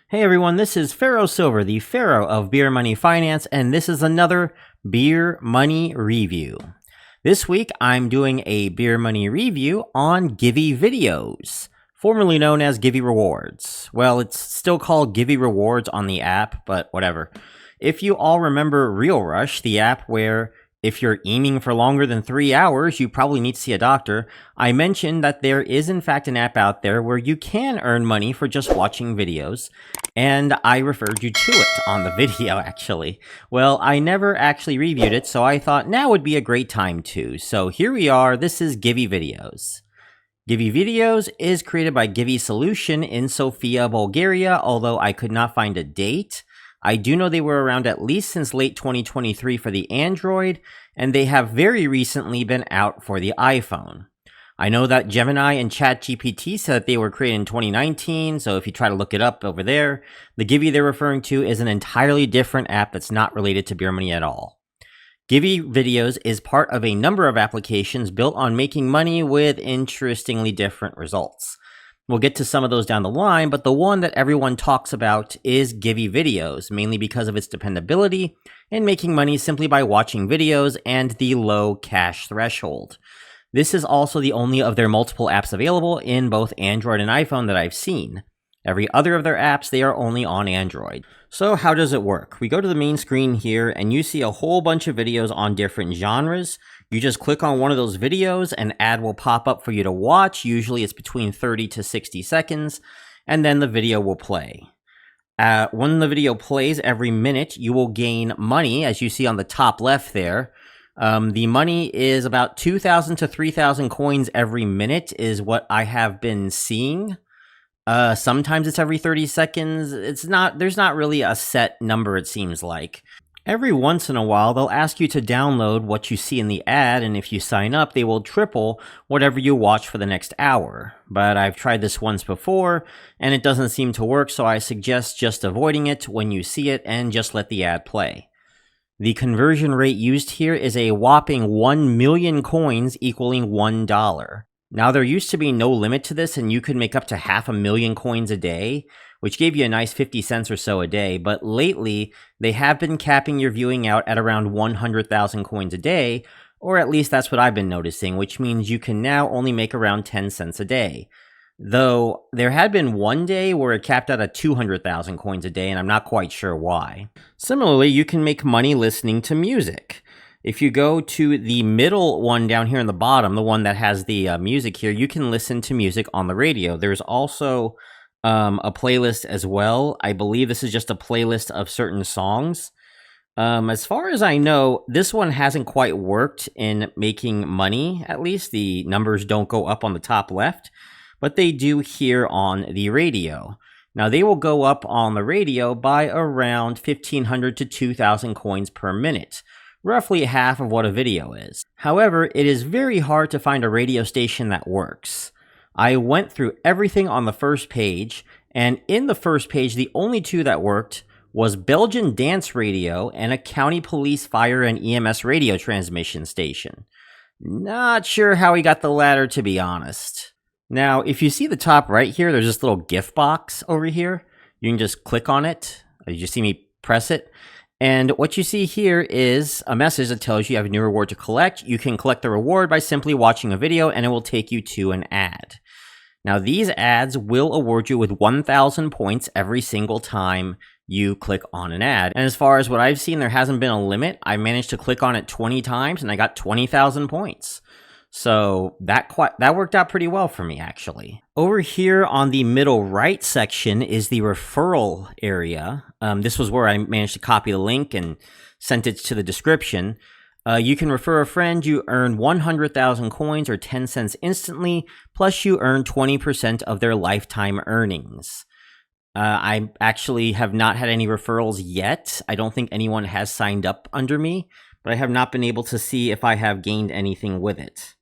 Hey everyone, this is Pharaoh Silver, the Pharaoh of Beer Money Finance, and this is another Beer Money review. This week, I'm doing a Beer Money review on Givvy Videos, formerly known as Givvy Rewards. Well, it's still called Givvy Rewards on the app, but whatever. If you all remember Real Rush, the app where if you're aiming for longer than 3 hours, you probably need to see a doctor, I mentioned that there is in fact an app out there where you can earn money for just watching videos, and I referred you to it on the video, actually. Well, I never actually reviewed it, so I thought now would be a great time to. So here we are, this is Givvy Videos. Givvy Videos is created by Givvy Solution in Sofia, Bulgaria, although I could not find a date. I do know they were around at least since late 2023 for the Android, and they have very recently been out for the iPhone. I know that Gemini and ChatGPT said that they were created in 2019, so if you try to look it up over there, the Givvy they're referring to is an entirely different app that's not related to Beer Money at all. Givvy Videos is part of a number of applications built on making money with interestingly different results. We'll get to some of those down the line, but the one that everyone talks about is Givvy Videos, mainly because of its dependability and making money simply by watching videos and the low cash threshold. This is also the only of their multiple apps available in both Android and iPhone that I've seen. Every other of their apps, they are only on Android. So how does it work? We go to the main screen here and you see a whole bunch of videos on different genres. You just click on one of those videos, an ad will pop up for you to watch. Usually it's between 30 to 60 seconds, and then the video will play. When the video plays every minute, you will gain money, as you see on the top left there. The money is about 2,000 to 3,000 coins every minute is what I have been seeing. Sometimes it's every 30 seconds. There's not really a set number, it seems like. Every once in a while, they'll ask you to download what you see in the ad, and if you sign up, they will triple whatever you watch for the next hour. But I've tried this once before, and it doesn't seem to work, so I suggest just avoiding it when you see it and just let the ad play. The conversion rate used here is a whopping 1 million coins equaling $1. Now, there used to be no limit to this, and you could make up to 500,000 coins a day, which gave you a nice 50 cents or so a day, but lately, they have been capping your viewing out at around 100,000 coins a day, or at least that's what I've been noticing, which means you can now only make around 10 cents a day. Though, there had been one day where it capped out at 200,000 coins a day, and I'm not quite sure why. Similarly, you can make money listening to music. If you go to the middle one down here in the bottom, the one that has the music here, you can listen to music on the radio. There's also a playlist as well. I believe this is just a playlist of certain songs. As far as I know, this one hasn't quite worked in making money, at least. The numbers don't go up on the top left, but they do here on the radio. Now, they will go up on the radio by around 1,500 to 2,000 coins per minute. Roughly half of what a video is. However, it is very hard to find a radio station that works. I went through everything on the first page, and in the first page, the only two that worked was Belgian Dance Radio and a County Police Fire and EMS radio transmission station. Not sure how he got the latter, to be honest. Now, if you see the top right here, there's this little GIF box over here. You can just click on it. You just see me press it. And what you see here is a message that tells you have a new reward to collect. You can collect the reward by simply watching a video, and it will take you to an ad. Now, these ads will award you with 1,000 points every single time you click on an ad. And as far as what I've seen, there hasn't been a limit. I managed to click on it 20 times, and I got 20,000 points. So that worked out pretty well for me, actually. Over here on the middle right section is the referral area. This was where I managed to copy the link and sent it to the description. You can refer a friend. You earn 100,000 coins or 10 cents instantly, plus you earn 20% of their lifetime earnings. I actually have not had any referrals yet. I don't think anyone has signed up under me, but I have not been able to see if I have gained anything with it.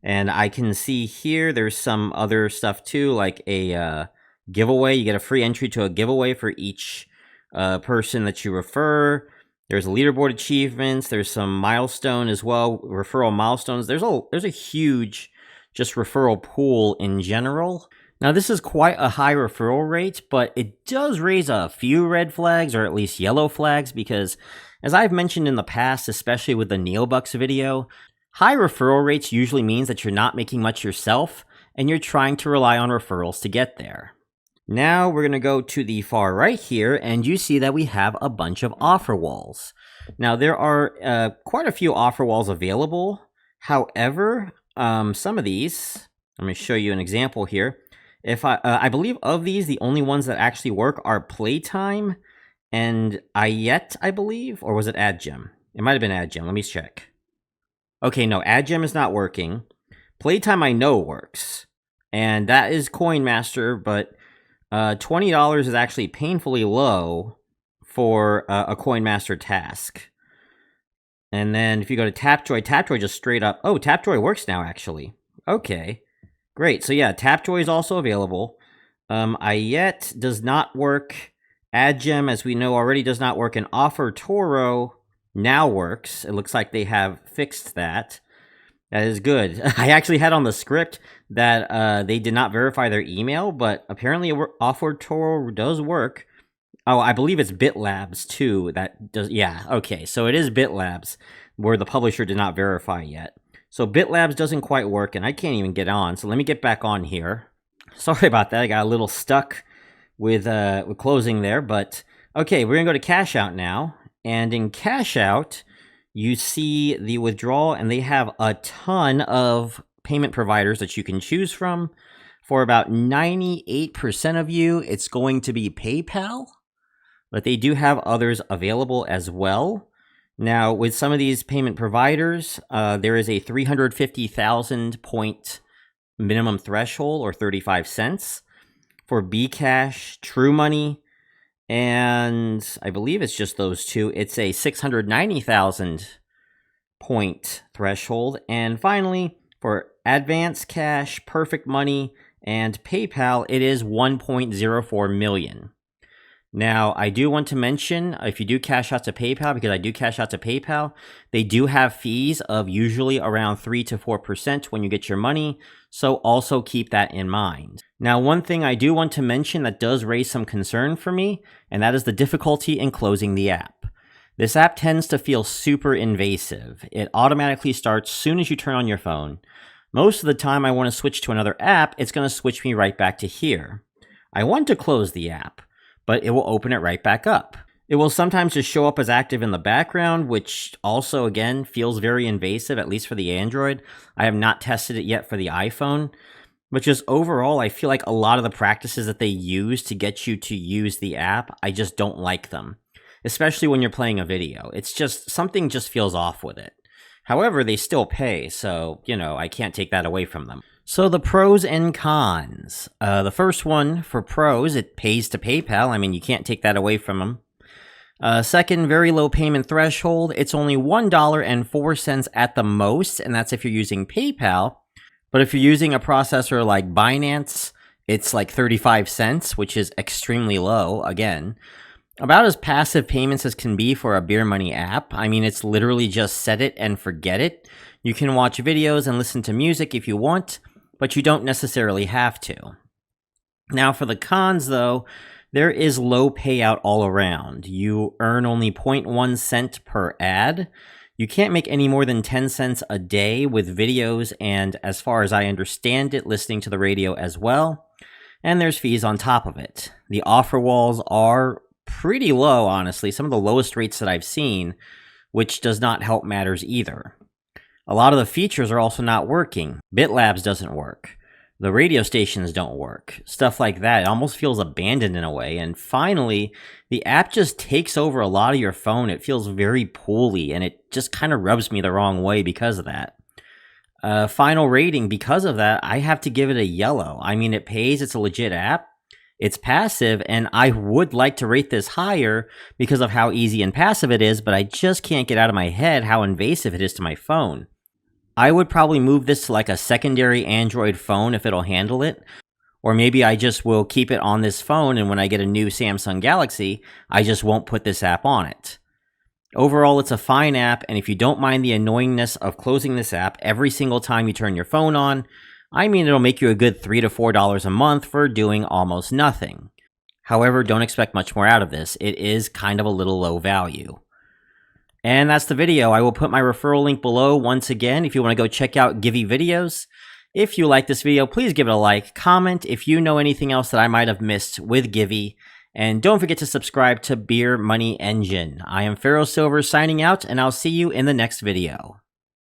And I can see here there's some other stuff too, like a giveaway. You get a free entry to a giveaway for each person that you refer. There's leaderboard achievements. There's some milestone as well, referral milestones. There's a huge just referral pool in general. Now, this is quite a high referral rate, but it does raise a few red flags, or at least yellow flags, because as I've mentioned in the past, especially with the Neobucks video, high referral rates usually means that you're not making much yourself, and you're trying to rely on referrals to get there. Now we're going to go to the far right here, and you see that we have a bunch of offer walls. Now, there are quite a few offer walls available. However, some of these, let me show you an example here. If I believe of these, the only ones that actually work are Playtime and Ayet, I believe, or was it AdGem? It might have been AdGem. Let me check. Okay, no, AdGem is not working. Playtime I know works, and that is Coin Master, but $20 is actually painfully low for a Coin Master task. And then if you go to Tapjoy just straight up. Oh, Tapjoy works now, actually. Okay. Great. So yeah, Tapjoy is also available. Ayet does not work. AdGem, as we know, already does not work. And Offer Toro now works. It looks like they have fixed that. That is good. I actually had on the script that they did not verify their email, but apparently Offer Toro does work. Oh, I believe it's BitLabs too. That does. Yeah. Okay. So it is BitLabs, where the publisher did not verify yet. So BitLabs doesn't quite work, and I can't even get on. So let me get back on here. Sorry about that. I got a little stuck with closing there, but okay, we're gonna go to Cash Out now. And in Cash Out, you see the withdrawal, and they have a ton of payment providers that you can choose from. For about 98% of you, it's going to be PayPal, but they do have others available as well. Now, with some of these payment providers, there is a 350,000 point minimum threshold, or 35 cents. For Bcash, True Money, and I believe it's just those two, it's a 690,000 point threshold. And finally, for Advance Cash, Perfect Money, and PayPal, it is 1.04 million. Now, I do want to mention, if you do cash out to PayPal, because I do cash out to PayPal, they do have fees of usually around 3 to 4% when you get your money, so also keep that in mind. Now, one thing I do want to mention that does raise some concern for me, and that is the difficulty in closing the app. This app tends to feel super invasive. It automatically starts as soon as you turn on your phone. Most of the time I want to switch to another app, it's going to switch me right back to here. I want to close the app, but it will open it right back up. It will sometimes just show up as active in the background, which also, again, feels very invasive, at least for the Android. I have not tested it yet for the iPhone. But just overall, I feel like a lot of the practices that they use to get you to use the app, I just don't like them. Especially when you're playing a video. It's just, something just feels off with it. However, they still pay, so, I can't take that away from them. So the pros and cons. The first one, for pros, it pays to PayPal. I mean, you can't take that away from them. Second, very low payment threshold. It's only $1.04 at the most, and that's if you're using PayPal. But if you're using a processor like Binance, it's like 35 cents, which is extremely low, again. About as passive payments as can be for a Beer Money app. I mean, it's literally just set it and forget it. You can watch videos and listen to music if you want, but you don't necessarily have to. Now, for the cons, though, there is low payout all around. You earn only 0.1 cent per ad. You can't make any more than 10 cents a day with videos and, as far as I understand it, listening to the radio as well. And there's fees on top of it. The offer walls are pretty low, honestly, some of the lowest rates that I've seen, which does not help matters either. A lot of the features are also not working. BitLabs doesn't work. The radio stations don't work. Stuff like that. It almost feels abandoned in a way. And finally, the app just takes over a lot of your phone. It feels very poorly, and it just kind of rubs me the wrong way because of that. Final rating, because of that, I have to give it a yellow. I mean, it pays. It's a legit app. It's passive, and I would like to rate this higher because of how easy and passive it is, but I just can't get out of my head how invasive it is to my phone. I would probably move this to like a secondary Android phone if it'll handle it, or maybe I just will keep it on this phone, and when I get a new Samsung Galaxy, I just won't put this app on it. Overall, it's a fine app, and if you don't mind the annoyingness of closing this app every single time you turn your phone on, I mean, it'll make you a good $3 to $4 a month for doing almost nothing. However, don't expect much more out of this. It is kind of a little low value. And that's the video. I will put my referral link below once again if you want to go check out Givvy Videos. If you like this video, please give it a like, comment if you know anything else that I might have missed with Givvy, and don't forget to subscribe to Beer Money Engine. I am Pharaoh Silver signing out, and I'll see you in the next video.